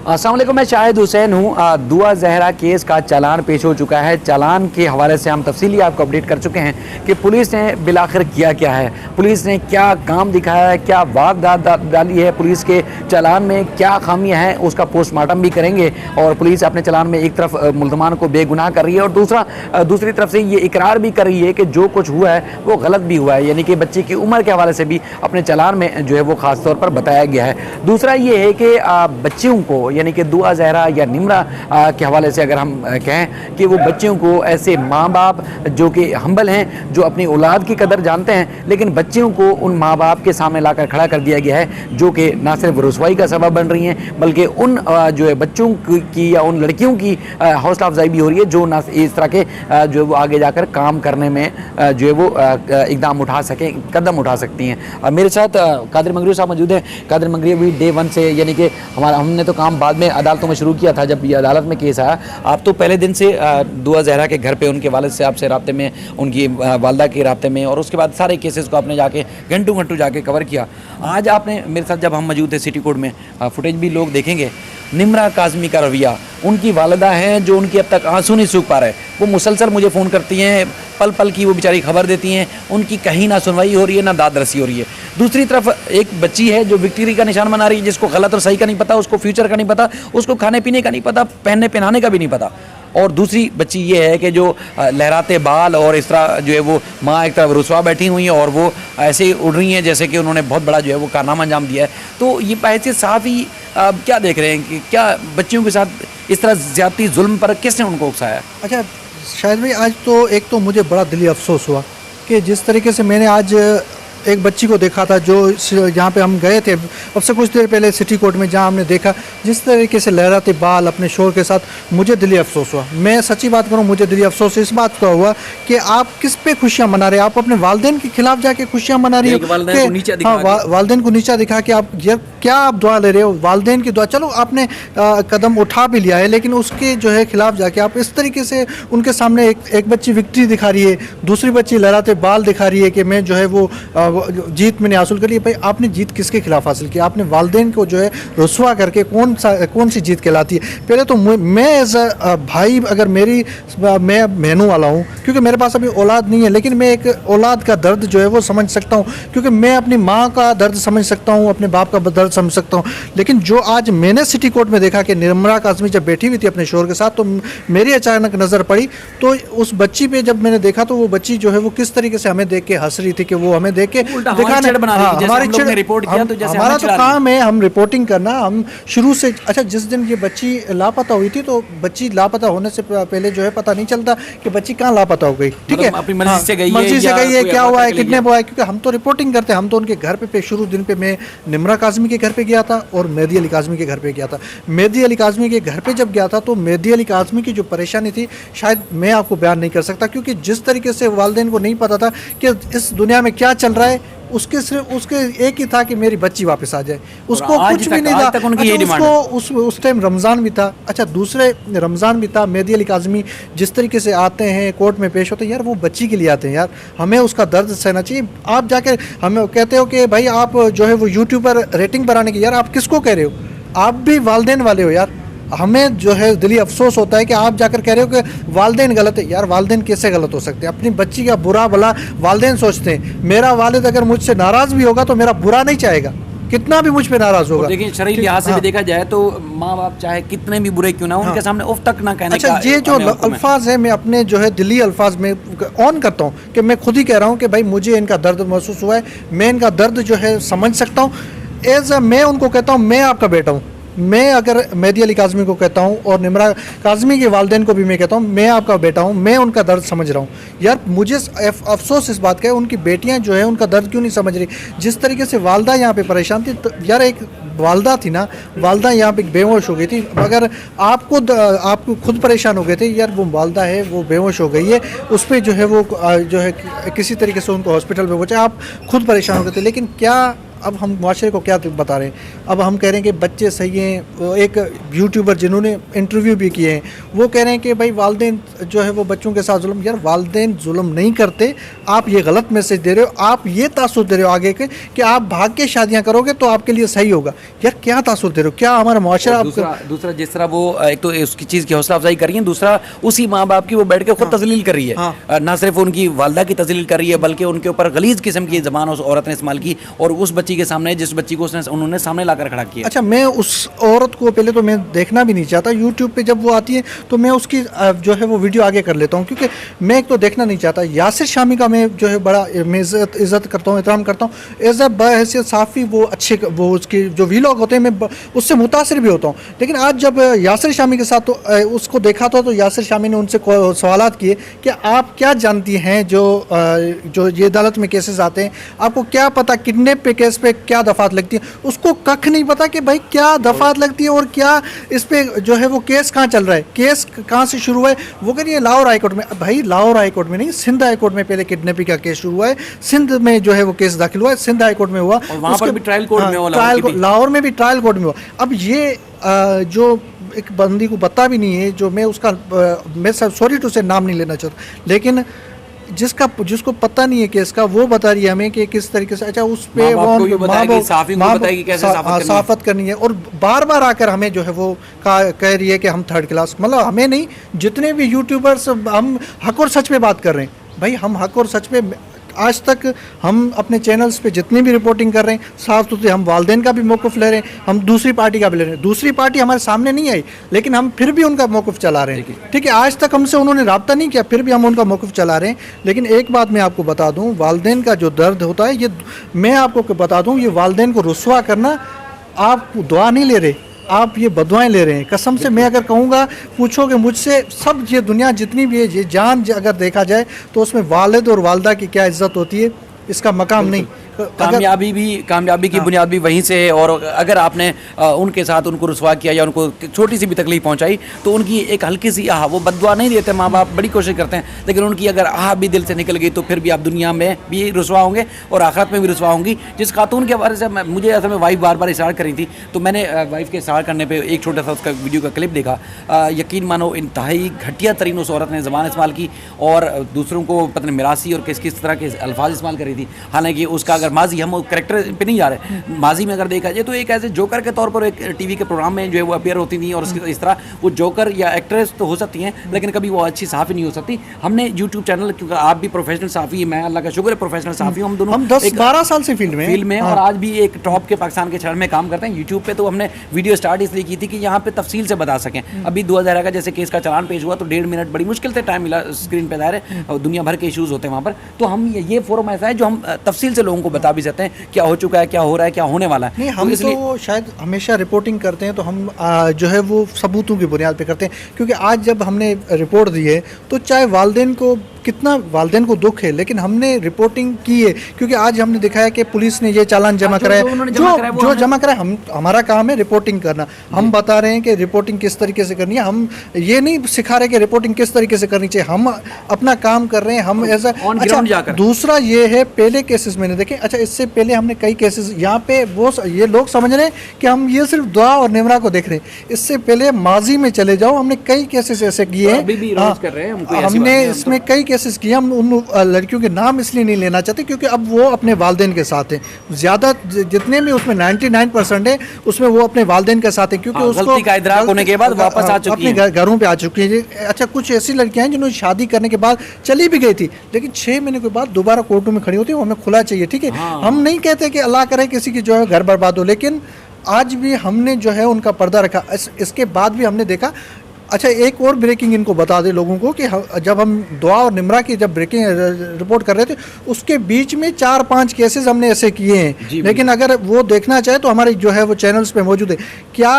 अस्सलाम वालेकुम, मैं शाहिद हुसैन हूँ। दुआ जहरा केस का चालान पेश हो चुका है। चालान के हवाले से हम तफसीली आपको अपडेट कर चुके हैं कि पुलिस ने बिलाखिर किया क्या है, पुलिस ने क्या काम दिखाया है, क्या वारदात डाली है, पुलिस के चालान में क्या खामियां हैं, उसका पोस्टमार्टम भी करेंगे। और पुलिस अपने चालान में एक तरफ मुल्ज़मान को बेगुनाह कर रही है और दूसरी तरफ से ये इकरार भी कर रही है कि जो कुछ हुआ है वो गलत भी हुआ है, यानी कि बच्चे की उम्र के हवाले से भी अपने चालान में जो है वो ख़ास तौर पर बताया गया है। दूसरा ये है कि बच्चियों को यानी कि दुआ जहरा या निम्रा के हवाले से अगर हम कहें कि वो बच्चियों को ऐसे माँ बाप जो कि हम्बल हैं, जो अपनी औलाद की कदर जानते हैं, लेकिन बच्चियों को उन माँ बाप के सामने लाकर खड़ा कर दिया गया है जो कि ना सिर्फ रुसवाई का सबब बन रही हैं बल्कि उन जो है बच्चों की या उन लड़कियों की हौसला अफजाई भी हो रही है जो ना इस तरह के जो है वो आगे जाकर काम करने में जो है वो इकदाम उठा सकें, कदम उठा सकती हैं। मेरे साथ कादिर मंगरी साहब मौजूद हैं। कादिर मंगरी भी डे वन से यानी कि हमने तो काम बाद में अदालतों में शुरू किया था जब ये अदालत में केस आया। आप तो पहले दिन से दुआ जहरा के घर पे उनके वालिद साहब से राब्ते में, उनकी वालदा के राब्ते में, और उसके बाद सारे केसेस को आपने जाके घंटों जाके कवर किया। आज आपने मेरे साथ जब हम मौजूद थे सिटी कोर्ट में, फुटेज भी लोग देखेंगे, निम्रा काज़मी का रवैया, उनकी वालदा हैं जो उनकी अब तक आंसू नहीं सूख पा रहे, वो मुसलसल मुझे फ़ोन करती हैं, पल पल की वो बेचारी खबर देती हैं, उनकी कहीं ना सुनवाई हो रही है ना दाद रसी हो रही है। दूसरी तरफ एक बच्ची है जो विक्ट्री का निशान बना रही है, जिसको गलत और सही का नहीं पता, उसको फ्यूचर का नहीं पता, उसको खाने पीने का नहीं पता, पहनने पहनाने का भी नहीं पता। और दूसरी बच्ची ये है कि जो लहराते बाल और इस तरह जो है वो माँ एक तरफ रुसवा बैठी हुई है और वो ऐसे ही उड़ रही हैं जैसे कि उन्होंने बहुत बड़ा जो है वो कारनामा अंजाम दिया है। तो ये ऐसे साफ ही क्या देख रहे हैं कि क्या बच्चियों के साथ इस तरह ज़्यादती जुल्म पर किसने उनको उकसाया? अच्छा शायद भाई, आज तो एक तो मुझे बड़ा दिली अफसोस हुआ कि जिस तरीके से मैंने आज एक बच्ची को देखा था जो यहाँ पे हम गए थे अब से कुछ देर पहले सिटी कोर्ट में, जहाँ हमने देखा जिस तरीके से लहराते बाल अपने शोर के साथ, मुझे दिली अफसोस हुआ। मैं सच्ची बात करूँ, मुझे दिली अफसोस इस बात का हुआ कि आप किस पे खुशियाँ मना रहे हैं, आप अपने वालदेन के खिलाफ जाके खुशियाँ मना रही हो, वालदेन को नीचा दिखा के आप क्या आप दुआ ले रहे हो, वालदेन की दुआ। चलो आपने कदम उठा भी लिया है, लेकिन उसके जो है खिलाफ जाके आप इस तरीके से उनके सामने एक बच्ची विक्ट्री दिखा रही है, दूसरी बच्ची लहराते बाल दिखा रही है कि मैं जो है वो जीत मैंने हासिल करी। भाई आपने जीत किसके खिलाफ हासिल की? आपने वालदेन को जो है रुसवा करके कौन सी जीत कहलाती है? पहले तो मैं एज अ भाई, अगर मैं बहनों वाला हूँ, क्योंकि मेरे पास अभी औलाद नहीं है, लेकिन मैं एक औलाद का दर्द जो है वो समझ सकता हूँ, क्योंकि मैं अपनी माँ का दर्द समझ सकता हूँ, अपने बाप का दर्द समझ सकता हूँ। लेकिन जो आज मैंने सिटी कोर्ट में देखा कि निम्रा काज़मी जब बैठी हुई थी अपने शोर के साथ, तो मेरी अचानक नज़र पड़ी, तो उस बच्ची पे जब मैंने देखा तो वो बच्ची जो है वो किस तरीके से हमें देख के हंस रही थी कि वो हमें देख के हमारी रिपोर्ट किया, तो जैसे हमारा तो काम है हम रिपोर्टिंग करना, हम शुरू से। अच्छा, जिस दिन ये बच्ची लापता हुई थी, तो बच्ची लापता होने से पहले जो है पता नहीं चलता कि बच्ची कहाँ लापता हो गई, ठीक है, अपनी मर्जी से गई है, क्या हुआ है, किडनैप हुआ है, क्योंकि हम तो रिपोर्टिंग करते हैं। हम तो उनके घर पे शुरू दिन पे मैं निम्रा काज़मी के घर पे गया था और मेहदी अली काज़मी के घर पे गया था। मेहदी अली काज़मी के घर पे जब गया था तो मेहदी अली काज़मी की जो परेशानी थी शायद मैं आपको बयान नहीं कर सकता, क्योंकि जिस तरीके से वालिदैन को नहीं पता था कि इस दुनिया में क्या चल रहा है, उसके एक ही था कि मेरी बच्ची वापस आ जाए, उसको कुछ भी नहीं था। अच्छा, उसको उस टाइम रमज़ान भी था। अच्छा, दूसरे रमज़ान भी था। मेहदी अली काज़मी जिस तरीके से आते हैं, कोर्ट में पेश होते हैं, यार वो बच्ची के लिए आते हैं, यार हमें उसका दर्द सहना चाहिए। आप जाके हमें कहते हो कि भाई आप जो है वो यूट्यूब पर रेटिंग बढ़ाने की, यार आप किसको कह रहे हो? आप भी वालिदैन वाले हो यार। हमें जो है दिली अफसोस होता है कि आप जाकर कह रहे हो कि वालिदैन गलत है। यार वालिदैन कैसे गलत हो सकते हैं? अपनी बच्ची का बुरा भला वालिदैन सोचते हैं। मेरा वालिद अगर मुझसे नाराज़ भी होगा तो मेरा बुरा नहीं चाहेगा, कितना भी मुझ पे नाराज़ होगा। लेकिन शरई लिहाज से भी देखा जाए तो माँ बाप चाहे कितने भी बुरे क्यों ना, उनके सामने उफ तक ना कहने का। अच्छा, ये जो अल्फाज है मैं अपने जो है दिली अल्फाज में ऑन करता हूँ कि मैं खुद ही कह रहा हूँ कि भाई मुझे इनका दर्द महसूस हुआ है, मैं इनका दर्द जो है समझ सकता हूँ। एज मैं उनको कहता हूँ मैं आपका बेटा हूँ। मैं अगर मेहदी अली काज़मी को कहता हूँ और निम्रा काज़मी के वालिदैन को भी मैं कहता हूँ मैं आपका बेटा हूँ, मैं उनका दर्द समझ रहा हूँ। यार मुझे अफसोस इस बात का है, उनकी बेटियाँ जो है उनका दर्द क्यों नहीं समझ रही? जिस तरीके से वालदा यहाँ पे परेशान थी, तो यार एक वालदा थी ना, वालदा यहाँ पे बेहोश हो गई थी, मगर आपको खुद परेशान हो गए थे, यार वो वालदा है वो बेहोश हो गई है, उस पर जो है किसी तरीके से उनको हॉस्पिटल में पहुँचा, आप खुद परेशान हो गए थे। लेकिन क्या अब हम मुआशरे को क्या बता रहे हैं? अब हम कह रहे हैं कि बच्चे सही हैं। एक यूट्यूबर जिन्होंने इंटरव्यू भी किए हैं वो कह रहे हैं कि भाई वालिदैन जो है वो बच्चों के साथ जुल्म, यार वालिदैन जुल्म नहीं करते, आप ये गलत मैसेज दे रहे हो, आप ये तासुर दे रहे हो आगे के कि आप भाग के शादियाँ करोगे तो आपके लिए सही होगा। यार क्या तासुर दे रहे हो? क्या हमारा मुआशरा दूसरा जिस तरह वो एक तो उसकी चीज़ की हौसला अफजाई कर रही है, दूसरा उसी माँ बाप की वो बैठ के खुद तजलील कर रही है। ना सिर्फ उनकी वालदा की तजलील कर रही है बल्कि उनके ऊपर गलीज किस्म की ज़बान उस औरत ने इस्तेमाल की और उस बच्ची के सामने, जिस बच्ची को उन्होंने सामने लाकर खड़ा किया। अच्छा, मैं उस औरत को पहले तो मैं देखना भी नहीं चाहता। यूट्यूब पे जब वो आती है तो मैं उसकी जो है वो वीडियो आगे कर लेता हूँ, क्योंकि मैं एक तो देखना नहीं चाहता। यासिर शामी का मैं जो है बड़ा मैं इज़्ज़त करता हूँ, एहतराम करता हूँ। एज अ बहैसियत साफ़ी वो अच्छे, वो उसके जो वीलॉग होते हैं मैं उससे मुतासिर भी होता हूँ। लेकिन आज जब यासिर शामी के साथ तो उसको देखा था तो यासिर शामी ने उनसे सवालात किए कि आप क्या जानती हैं जो ये अदालत में केसेस आते हैं, आपको क्या पता किडनैप पे केस पे क्या दफ़ात लगती है? उसको कख नहीं पता कि भाई क्या दफ़ात लगती है और क्या इस पे जो है वो केस कहाँ चल रहा है, केस कहाँ से शुरू हुआ है। वो कह रही है लाहौर हाई कोर्ट में। भाई लाहौर हाई कोर्ट में नहीं, सिंध हाई कोर्ट में पहले किडनैपिंग का केस शुरू हुआ है। सिंध में जो है वो केस दाखिल हुआ है, सिंध हाई कोर्ट में हुआ, वहाँ पर भी ट्रायल कोर्ट में हुआ, लाहौर में भी ट्रायल कोर्ट में हुआ। अब ये जो एक बंदी को पता भी नहीं है, जो मैं उसका मैं सॉरी टू से नाम नहीं लेना चाहता, लेकिन जिसको पता नहीं है केस का, वो बता रही है हमें कि किस तरीके से। अच्छा, उस पे साफत करनी है और बार बार आकर हमें जो है वो कह रही है कि हम थर्ड क्लास, मतलब हमें नहीं, जितने भी यूट्यूबर्स हम हक और सच पे बात कर रहे हैं। भाई हम हक और सच पे आज तक हम अपने चैनल्स पे जितनी भी रिपोर्टिंग कर रहे हैं साफ सुथरे, हम वालिदैन का भी मौक़िफ़ ले रहे हैं, हम दूसरी पार्टी का भी ले रहे हैं। दूसरी पार्टी हमारे सामने नहीं आई लेकिन हम फिर भी उनका मौक़िफ़ चला रहे हैं। ठीक है, आज तक हमसे उन्होंने रब्ता नहीं किया, फिर भी हम उनका मौक़िफ़ चला रहे हैं। लेकिन एक बात मैं आपको बता दूँ, वालिदैन का जो दर्द होता है, ये मैं आपको बता दूँ, ये वालिदैन को रुस्वा करना, आप दुआ नहीं ले रहे, आप ये बदुआएं ले रहे हैं। कसम से मैं अगर कहूँगा, पूछोगे मुझसे, सब ये दुनिया जितनी भी है, ये जान अगर देखा जाए तो उसमें वालिद और वालदा की क्या इज़्ज़त होती है, इसका मकाम नहीं। कामयाबी की बुनियाद भी वहीं से है। और अगर आपने उनके साथ उनको रुसवा किया या उनको छोटी सी भी तकलीफ पहुंचाई तो उनकी एक हल्की सी आह, वो बद्दुआ नहीं देते, माँ बाप बड़ी कोशिश करते हैं, लेकिन उनकी अगर आह भी दिल से निकल गई तो फिर भी आप दुनिया में भी रुसवा होंगे और आखिरत में भी रुसवा होंगी। जिस खातून के बारे से मुझे असल में वाइफ बार बार इशारा करी थी, तो मैंने वाइफ के इशारा करने पर एक छोटा सा उसका वीडियो का क्लिप देखा। यकीन मानो इंतहाई घटिया तरीन उस औरत ने ज़बान इस्तेमाल की और दूसरों को पता नहीं मिरासी और किस तरह के अल्फाज इस्तेमाल करी थी। हालांकि उसका अगर माजी, हम करेक्टर पे नहीं जा रहे, माजी में अगर देखा जाए तो एक ऐसे जोकर के तौर पर एक टीवी के प्रोग्राम में जो है वो अपीयर होती थी और इस तरह वो जोकर या एक्ट्रेस तो हो सकती हैं लेकिन कभी वो अच्छी साफ़ी नहीं हो सकती। हमने यूट्यूब चैनल, क्योंकि आप भी प्रोफेशनल साफ़ी, मैं अल्लाह का शुक्र है प्रोफेशनल साफ़ी हूँ, हम दोनों 10-12 साल से फील्ड में और आज भी एक टॉप के पाकिस्तान के शहर में काम करते हैं। यूट्यूब पे तो हमने वीडियो स्टार्ट इसलिए की थी कि यहाँ पे तफसील से बता सकें। अभी 2000 का जैसे केस का चालान पेश हुआ तो 1.5 मिनट बड़ी मुश्किल से टाइम मिला स्क्रीन पे, दायरे और दुनिया भर के इशूज़ होते हैं वहाँ पर, तो हम ये फोरम ऐसा है जो हम तफसील से लोगों को बता भी सकते हैं क्या हो चुका है, क्या हो रहा है, क्या होने वाला है। नहीं, हम तो शायद हमेशा रिपोर्टिंग करते हैं तो हम जो है वो सबूतों की बुनियाद पे करते हैं, क्योंकि आज जब हमने रिपोर्ट दी है तो चाहे वालिदैन को कितना वालिदैन को दुख है, लेकिन हमने रिपोर्टिंग की है, क्योंकि आज हमने दिखाया कि पुलिस ने ये चालान जमा कराया, जो जमा कराया। हम, हमारा काम है रिपोर्टिंग करना, हम बता रहे हैं कि रिपोर्टिंग किस तरीके से करनी है, हम ये नहीं सिखा रहे कि रिपोर्टिंग किस तरीके से करनी चाहिए, हम अपना काम कर रहे हैं, हम ऐसा। अच्छा, दूसरा ये है, पहले केसेस मैंने देखे, अच्छा इससे पहले हमने कई केसेस यहाँ पे, वो ये लोग समझ रहे हैं कि हम ये सिर्फ दुआ और निमरा को देख रहे हैं, इससे पहले माजी में चले जाओ, हमने कई केसेस ऐसे किए हैं, हमने इसमें कई केसेस किए। हम उन लड़कियों के नाम इसलिए नहीं लेना चाहते क्योंकि अब वो अपने वालिदैन के साथ हैं, ज़्यादा जितने भी उसमें 99% है उसमें वो अपने वालिदैन के साथ हैं, क्योंकि उसको गलती का इदराक होने के बाद वापस आ चुकी हैं, अपने घरों पे आ चुकी हैं। अच्छा, कुछ ऐसी लड़कियां हैं जिन्होंने शादी करने के बाद चली भी गई थी, लेकिन 6 महीने के बाद दोबारा कोर्टों में खड़ी होती है, वो हमें खुला चाहिए। ठीक है, हम नहीं कहते कि अल्लाह करे किसी की जो है घर बर्बाद हो, लेकिन आज भी हमने जो है उनका पर्दा रखा। इसके बाद भी हमने देखा। अच्छा, एक और ब्रेकिंग इनको बता दें लोगों को कि जब हम दुआ और निमरा की जब ब्रेकिंग रिपोर्ट कर रहे थे उसके बीच में 4-5 केसेस हमने ऐसे किए हैं, लेकिन अगर वो देखना चाहे तो हमारे जो है वो चैनल्स पे मौजूद है। क्या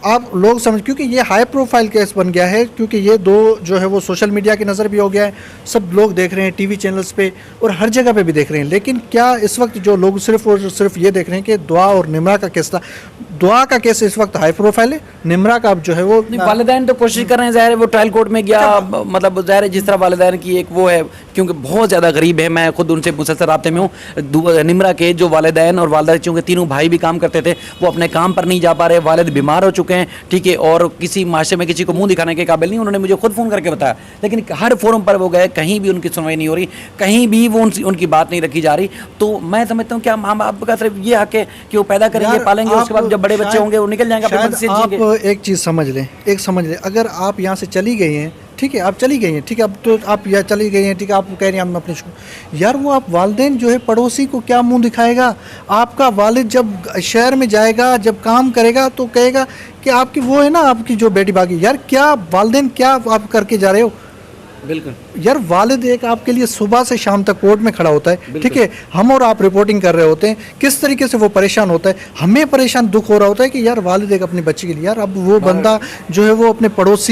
आप लोग समझ, क्योंकि ये हाई प्रोफाइल केस बन गया है, क्योंकि ये दो जो है वो सोशल मीडिया की नज़र भी हो गया है, सब लोग देख रहे हैं टीवी चैनल्स पे और हर जगह पे भी देख रहे हैं। लेकिन क्या इस वक्त जो लोग सिर्फ और सिर्फ ये देख रहे हैं कि दुआ और निमरा का केस था, दुआ का केस इस वक्त हाई प्रोफाइल है, निम्रा का अब जो है वो वालिदैन तो कोशिश कर रहे हैं, ज़ाहिर है वो ट्रायल कोर्ट में गया, मतलब ज़ाहिर है जिस तरह वालिदैन की एक वो है, क्योंकि बहुत ज़्यादा गरीब है, मैं खुद उनसे मुसलसल राब्ते में हूँ। निम्रा के जो वालिदैन और वालिदा, चूँकि तीनों भाई भी काम करते थे, वो अपने काम पर नहीं जा पा रहे, वालिद बीमार हो चुके हैं, ठीक है, और किसी माशरे में किसी को मुँह दिखाने के काबिल नहीं। उन्होंने मुझे खुद फ़ोन करके बताया, लेकिन हर फोरम पर वो गए, कहीं भी उनकी सुनवाई नहीं हो रही, कहीं भी वो उनकी बात नहीं रखी जा रही। तो मैं समझता हूँ क्या माँ बाप का सिर्फ ये हक है कि वो पैदा करेंगे, पालेंगे, उसके बाद जब बड़े बच्चे होंगे वो निकल जाएंगे अपने मर्जी से जिएंगे। आप एक चीज़ समझ लें, अगर आप यहाँ से चली गई हैं, ठीक है, आप चली गई हैं, ठीक है, अब तो आप यहाँ चली गई हैं, ठीक है, आप कह रही हैं हम अपने यार, वो आप वालिदैन जो है पड़ोसी को क्या मुंह दिखाएगा? आपका वालिद जब शहर में जाएगा, जब काम करेगा तो कहेगा कि आपकी वो है ना, आपकी जो बेटी भागी, यार क्या वालिदैन क्या आप करके जा रहे हो? बिल्कुल यार, वालिद एक आपके लिए सुबह से शाम तक कोर्ट में खड़ा होता है, ठीक है, हम और आप रिपोर्टिंग कर रहे होते हैं, किस तरीके से वो परेशान होता है, हमें परेशान दुख हो रहा होता है कि यार वालिद एक अपनी बच्ची के लिए, यार अब वो बंदा जो है वो अपने पड़ोस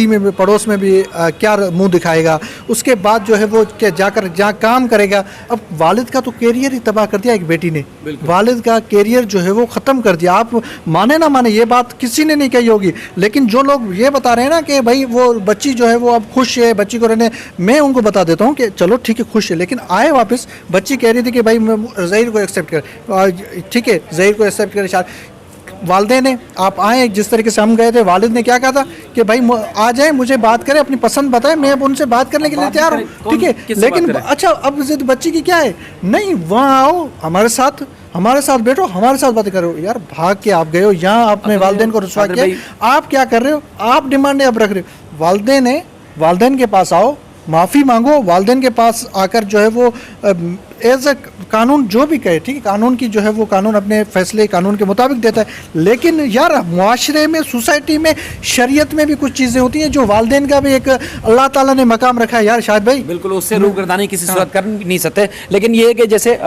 में भी क्या मुंह दिखाएगा, उसके बाद जो है वो क्या जाकर जहाँ काम करेगा। अब वालिद का तो कैरियर ही तबाह कर दिया एक बेटी ने, वालिद का कैरियर जो है वो ख़त्म कर दिया। आप माने ना माने, ये बात किसी ने नहीं कही होगी, लेकिन जो लोग ये बता रहे हैं ना कि भाई वो बच्ची जो है वो अब खुश है, बच्ची को रहने, मैं उनको बता देता हूँ कि चलो ठीक है, खुश है, लेकिन आए वापस, बच्ची कह रही थी कि भाई मैं ज़हीर को एक्सेप्ट कर, ठीक है, ज़हीर को एक्सेप्ट कर, वालिदैन ने आप आए, जिस तरीके से हम गए थे, वालिद ने क्या कहा था कि भाई आ जाए, मुझे बात करें, अपनी पसंद बताएं, मैं अब उनसे बात करने के लिए तैयार हूँ, ठीक है, लेकिन अच्छा अब जिद बच्ची की क्या है, नहीं वहाँ आओ, हमारे साथ बैठो, हमारे साथ बातें करो। यार भाग के आप गए हो, यहाँ आपने वालिदैन को रुसवा किया, आप क्या कर रहे हो? आप डिमांडें अब रख रहे हो। वालिदैन के पास आओ, माफ़ी मांगो, वालिदैन के पास आकर जो है वो एज ए कानून जो भी कहे, ठीक है, कानून की जो है वो कानून अपने फैसले कानून के मुताबिक देता है, लेकिन यार मुआशरे में, सोसाइटी में, शरीयत में भी कुछ चीज़ें होती हैं जो वालिदैन का भी एक अल्लाह ताला ने मकाम रखा है। यार शायद भाई बिल्कुल उससे रूगर्दानी किसी सूरत कर नहीं सकते, लेकिन ये है कि जैसे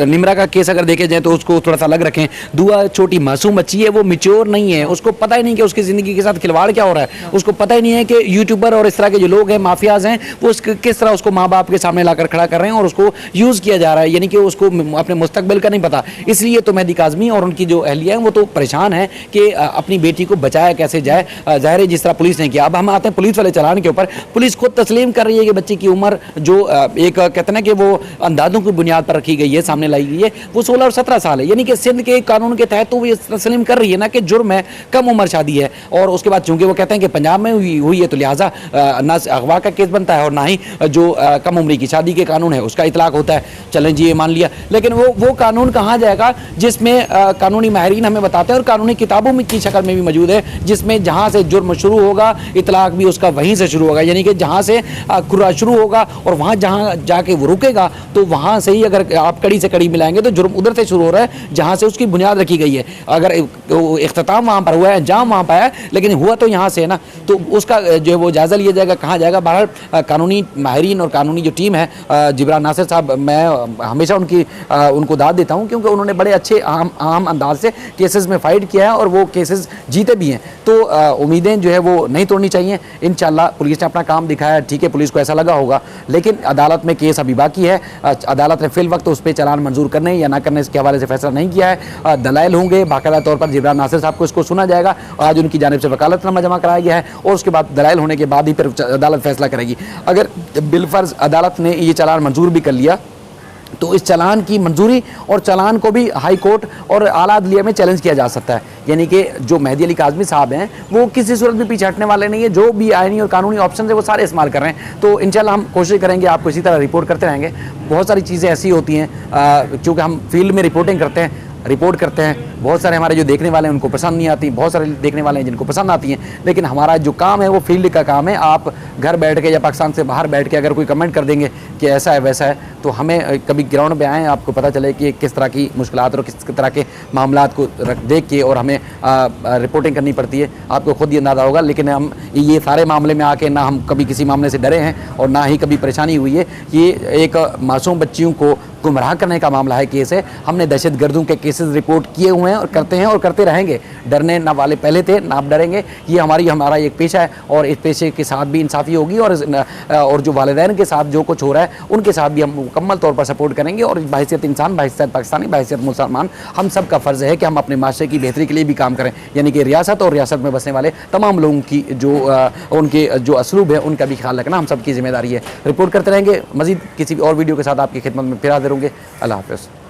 निम्रा का केस अगर देखे जाए तो उसको थोड़ा सा अलग रखें। दुआ छोटी मासूम बच्ची है, वो मैच्योर नहीं है, उसको पता ही नहीं कि उसकी ज़िंदगी के साथ खिलवाड़ क्या हो रहा है, उसको पता ही नहीं है कि यूट्यूबर और इस तरह के जो लोग हैं, माफियाज हैं, वो किस तरह उसको माँ बाप के सामने लाकर खड़ा कर रहे हैं और उसको यूज़ किया जा रहा है, यानी कि उसको अपने मुस्तकबिल का नहीं पता। इसलिए तो मेहदी काज़मी और उनकी जो अहलिया है वो तो परेशान है कि अपनी बेटी को बचाया कैसे जाए। ज़ाहिर है जिस तरह पुलिस ने किया। अब हम आते हैं पुलिस वाले चालान के ऊपर। पुलिस खुद तस्लीम कर रही है कि बच्ची की उम्र जो एक कहते हैं ना कि वो अंदाज़ों की बुनियाद पर रखी गई है, सामने लाई गई है, वो 16 और 17 साल है, यानी कि सिंध के कानून के तहत तो वो ये तस्लीम कर रही है ना कि जुर्म है, कम उम्र शादी है। और उसके बाद चूँकि वो कहते हैं कि पंजाब में हुई है तो लिहाजा ना अगवा का केस बनता है और ना ही जो कम उम्र की शादी के कानून है उसका इतलाक होता है। चलें जी, ये मान लिया, लेकिन वो कानून कहाँ जाएगा जिसमें कानूनी माहिरीन हमें बताते हैं और कानूनी किताबों में की शक्ल में भी मौजूद है, जिसमें जहाँ से जुर्म शुरू होगा इतलाक भी उसका वहीं से शुरू होगा, यानी कि जहाँ से कुर्रा शुरू होगा और वहाँ जहाँ जाके वो रुकेगा तो वहाँ से ही अगर आप कड़ी से कड़ी मिलाएंगे तो जुर्म उधर से शुरू हो रहा है जहाँ से उसकी बुनियाद रखी गई है। अगर इख्तिताम वहाँ पर हुआ है, अंजाम वहाँ पर है, लेकिन हुआ तो यहाँ से है ना, तो उसका जो है वो जायज़ा लिया जाएगा कहाँ जाएगा। बहरहाल कानूनी माहिरीन और कानूनी जो टीम है, जिब्रान नासिर साहब, मैं हमेशा उनको दाद देता हूँ क्योंकि उन्होंने बड़े अच्छे आम अंदाज से केसेस में फ़ाइट किया है और वो केसेस जीते भी हैं। तो उम्मीदें जो है वो नहीं तोड़नी चाहिए। इंशाल्लाह पुलिस ने अपना काम दिखाया, ठीक है, पुलिस को ऐसा लगा होगा, लेकिन अदालत में केस अभी बाकी है। अदालत ने फिल वक्त उस पर चालान मंजूर करने या ना करने इसके हवाले से फैसला नहीं किया है। दलाइल होंगे, बाकायदा तौर पर जिब्रान नासिर साहब को इसको सुना जाएगा। आज उनकी जानिब से वकालतनामा जमा कराया गया है और उसके बाद दलाइल होने के बाद ही फिर अदालत फैसला करेगी। अगर बिलफर्ज अदालत ने ये चालान मंजूर भी कर लिया तो इस चालान की मंजूरी और चालान को भी हाई कोर्ट और आला अदलिया में चैलेंज किया जा सकता है, यानी कि जो मेहदी अली काज़मी साहब हैं वो किसी सूरत भी पीछे हटने वाले नहीं है। जो भी आईनी और कानूनी ऑप्शन है वो सारे इस्तेमाल कर रहे हैं। तो इंशाल्लाह हम कोशिश करेंगे आपको इसी तरह रिपोर्ट करते रहेंगे। बहुत सारी चीज़ें ऐसी होती हैं क्योंकि हम फील्ड में रिपोर्टिंग करते हैं, रिपोर्ट करते हैं, बहुत सारे हमारे जो देखने वाले हैं उनको पसंद नहीं आती, बहुत सारे देखने वाले हैं जिनको पसंद आती हैं, लेकिन हमारा जो काम है वो फील्ड का काम है। आप घर बैठ के या पाकिस्तान से बाहर बैठ के अगर कोई कमेंट कर देंगे कि ऐसा है वैसा है, तो हमें कभी ग्राउंड पे आएँ, आपको पता चले कि किस तरह की मुश्किलात और किस तरह के मामलात को देख के और हमें रिपोर्टिंग करनी पड़ती है, आपको खुद ही अंदाज़ा होगा। लेकिन हम ये सारे मामले में आके ना हम कभी किसी मामले से डरे हैं और ना ही कभी परेशानी हुई है। ये एक मासूम बच्चियों को गुमराह करने का मामला है, केस है। हमने दहशत गर्दों के केसेस रिपोर्ट किए हुए हैं और करते रहेंगे। डरने ना वाले पहले थे, ना आप डरेंगे। ये हमारा एक पेशा है और इस पेशे के साथ भी इंसाफ़ी होगी और जो वालिदैन के साथ जो कुछ हो रहा है उनके साथ भी हम मुकम्मल तौर पर सपोर्ट करेंगे। और बहैसियत इंसान, बहैसियत पाकिस्तानी, बहैसियत मुसलमान, हम सब का फ़र्ज़ है कि हम अपने माशरे की बेहतरी के लिए भी काम करें, यानी कि रियासत और रियासत में बसने वाले तमाम लोगों की जो उनके जो असलूब है उनका भी ख्याल रखना हम सब की जिम्मेदारी है। रिपोर्ट करते रहेंगे, मज़ीद किसी और वीडियो के साथ आपकी खिदमत में फिर हाज़िर होंगे। अल्लाह हाफ़िज़।